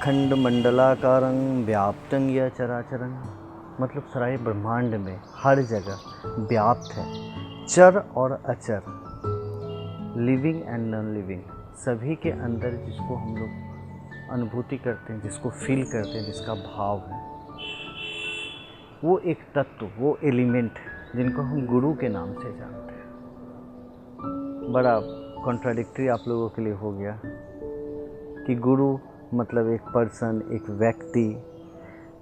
अखंड मंडलाकारं व्याप्तं य चराचरं, मतलब सारे ब्रह्मांड में हर जगह व्याप्त है। चर और अचर, लिविंग एंड नॉन लिविंग, सभी के अंदर जिसको हम लोग अनुभूति करते हैं, जिसको फील करते हैं, जिसका भाव है, वो एक तत्व, वो एलिमेंट जिनको हम गुरु के नाम से जानते हैं। बड़ा कॉन्ट्राडिक्टरी आप लोगों के लिए हो गया कि गुरु मतलब एक पर्सन, एक व्यक्ति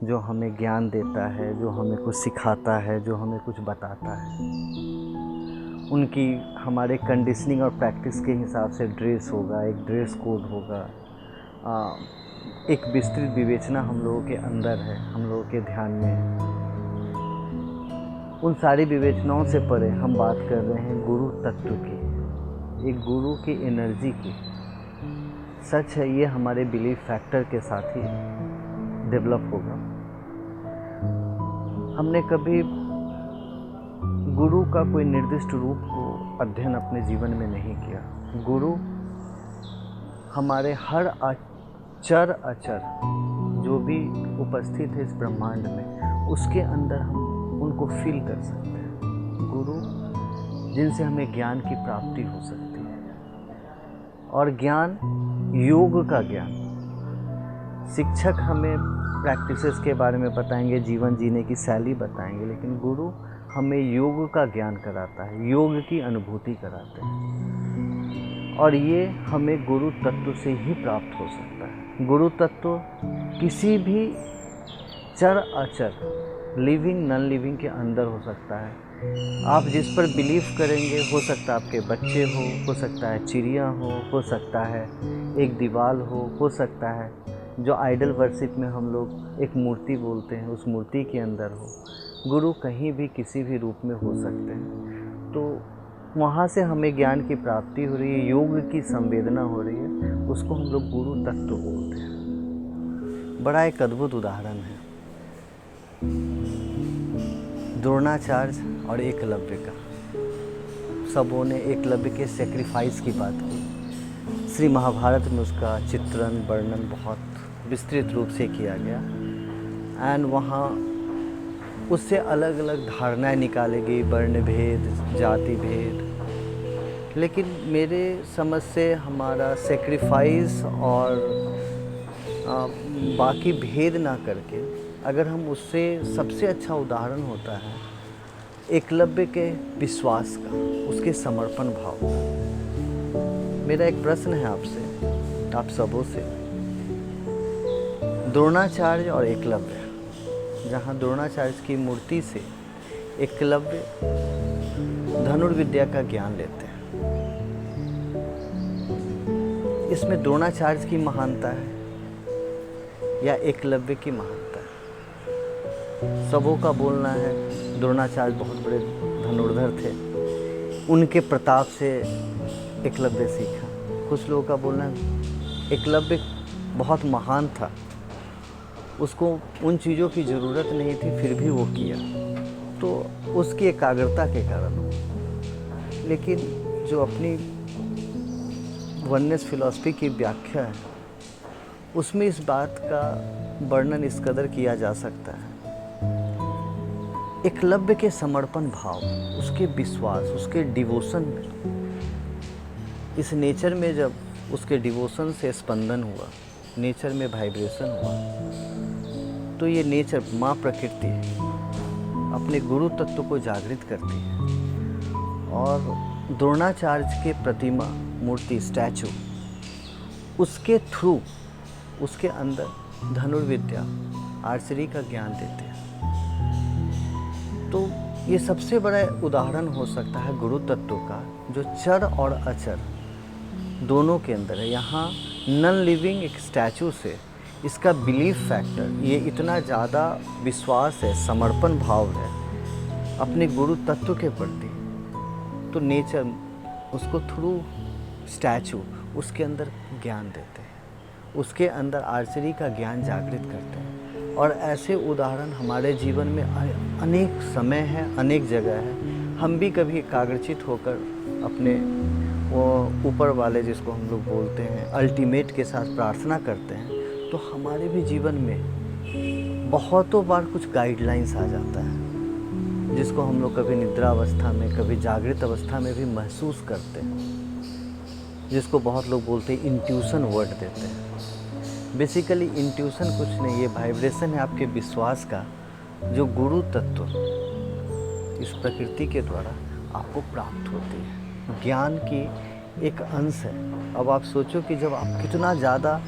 जो हमें ज्ञान देता है, जो हमें कुछ सिखाता है, जो हमें कुछ बताता है। उनकी हमारे कंडीशनिंग और प्रैक्टिस के हिसाब से ड्रेस होगा, एक ड्रेस कोड होगा, एक विस्तृत विवेचना हम लोगों के अंदर है, हम लोगों के ध्यान में है। उन सारी विवेचनाओं से परे हम बात कर रहे हैं गुरु तत्व की, एक गुरु की एनर्जी की। सच है, ये हमारे बिलीफ फैक्टर के साथ ही डेवलप होगा। हमने कभी गुरु का कोई निर्दिष्ट रूप को अध्ययन अपने जीवन में नहीं किया। गुरु हमारे हर चर अचर जो भी उपस्थित है इस ब्रह्मांड में, उसके अंदर हम उनको फील कर सकते हैं। गुरु जिनसे हमें ज्ञान की प्राप्ति हो सकती है, और ज्ञान योग का ज्ञान। शिक्षक हमें प्रैक्टिसेस के बारे में बताएंगे, जीवन जीने की शैली बताएंगे, लेकिन गुरु हमें योग का ज्ञान कराता है, योग की अनुभूति कराते हैं। और ये हमें गुरु तत्व से ही प्राप्त हो सकता है। गुरु तत्व किसी भी चर अचर, लिविंग नॉन लिविंग के अंदर हो सकता है। आप जिस पर बिलीव करेंगे, हो सकता है आपके बच्चे हो सकता है चिड़िया हो सकता है एक दीवार हो सकता है जो आइडल वर्शिप में हम लोग एक मूर्ति बोलते हैं, उस मूर्ति के अंदर हो। गुरु कहीं भी किसी भी रूप में हो सकते हैं। तो वहाँ से हमें ज्ञान की प्राप्ति हो रही है, योग की संवेदना हो रही है, उसको हम लोग गुरु तत्व बोलते हैं। बड़ा एक अद्भुत उदाहरण है द्रोणाचार्य और एकलव्य का। सबों ने एकलव्य के सेक्रीफाइस की बात की। श्री महाभारत में उसका चित्रण वर्णन बहुत विस्तृत रूप से किया गया। एंड वहाँ उससे अलग अलग धारणाएं निकाली गई, वर्ण भेद, जाति भेद। लेकिन मेरे समझ से हमारा सेक्रीफाइस और बाकी भेद ना करके, अगर हम उससे सबसे अच्छा उदाहरण होता है एकलव्य के विश्वास का, उसके समर्पण भाव का। मेरा एक प्रश्न है आपसे, आप सबों से। द्रोणाचार्य और एकलव्य, जहाँ द्रोणाचार्य की मूर्ति से एकलव्य धनुर्विद्या का ज्ञान लेते हैं, इसमें द्रोणाचार्य की महानता है या एकलव्य की महानता है? सबों का बोलना है द्रोणाचार्य बहुत बड़े धनुर्धर थे, उनके प्रताप से एकलव्य सीखा। कुछ लोगों का बोलना है एकलव्य बहुत महान था, उसको उन चीज़ों की ज़रूरत नहीं थी, फिर भी वो किया, तो उसकी एकाग्रता के कारण हो। लेकिन जो अपनी वननेस फिलॉसफी की व्याख्या है, उसमें इस बात का वर्णन इस कदर किया जा सकता है, एकलव्य के समर्पण भाव, उसके विश्वास, उसके डिवोशन में, इस नेचर में जब उसके डिवोशन से स्पंदन हुआ, नेचर में वाइब्रेशन हुआ, तो ये नेचर माँ प्रकृति अपने गुरु तत्व को जागृत करती है। और द्रोणाचार्य के प्रतिमा, मूर्ति, स्टैचू, उसके थ्रू उसके अंदर धनुर्विद्या, आर्चरी का ज्ञान देते हैं। तो ये सबसे बड़ा उदाहरण हो सकता है गुरु तत्व का, जो चर और अचर दोनों के अंदर है। यहाँ नॉन लिविंग एक स्टैचू से इसका बिलीफ फैक्टर, ये इतना ज़्यादा विश्वास है, समर्पण भाव है अपने गुरु तत्व के प्रति, तो नेचर उसको थ्रू स्टैचू उसके अंदर ज्ञान देते हैं, उसके अंदर आर्चरी का ज्ञान जागृत करते हैं। और ऐसे उदाहरण हमारे जीवन में अनेक समय है, अनेक जगह है। हम भी कभी एकाग्रचित होकर अपने वो ऊपर वाले, जिसको हम लोग बोलते हैं अल्टीमेट, के साथ प्रार्थना करते हैं, तो हमारे भी जीवन में बहुतों बार कुछ गाइडलाइंस आ जाता है, जिसको हम लोग कभी निद्रा अवस्था में, कभी जागृत अवस्था में भी महसूस करते हैं, जिसको बहुत लोग बोलते हैं इंट्यूशन वर्ड देते हैं। बेसिकली इंट्यूशन कुछ नहीं, ये वाइब्रेशन है आपके विश्वास का, जो गुरु तत्व इस प्रकृति के द्वारा आपको प्राप्त होती है। ज्ञान की एक अंश है। अब आप सोचो कि जब आप कितना ज़्यादा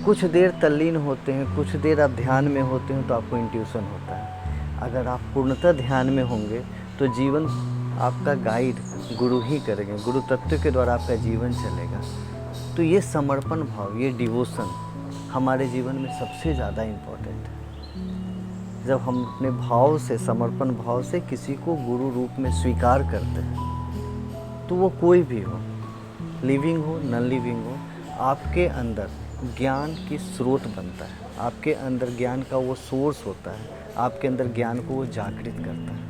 कुछ देर तल्लीन होते हैं, कुछ देर आप ध्यान में होते हैं, तो आपको इंट्यूशन होता है। अगर आप पूर्णतः ध्यान में होंगे तो जीवन आपका गाइड गुरु ही करेंगे, गुरु तत्व के द्वारा आपका जीवन चलेगा। तो ये समर्पण भाव, ये डिवोशन हमारे जीवन में सबसे ज़्यादा इम्पोर्टेंट है। जब हम अपने भाव से, समर्पण भाव से किसी को गुरु रूप में स्वीकार करते हैं, तो वो कोई भी हो, लिविंग हो, नॉन लिविंग हो, आपके अंदर ज्ञान की स्रोत बनता है, आपके अंदर ज्ञान का वो सोर्स होता है, आपके अंदर ज्ञान को वो जागृत करता है।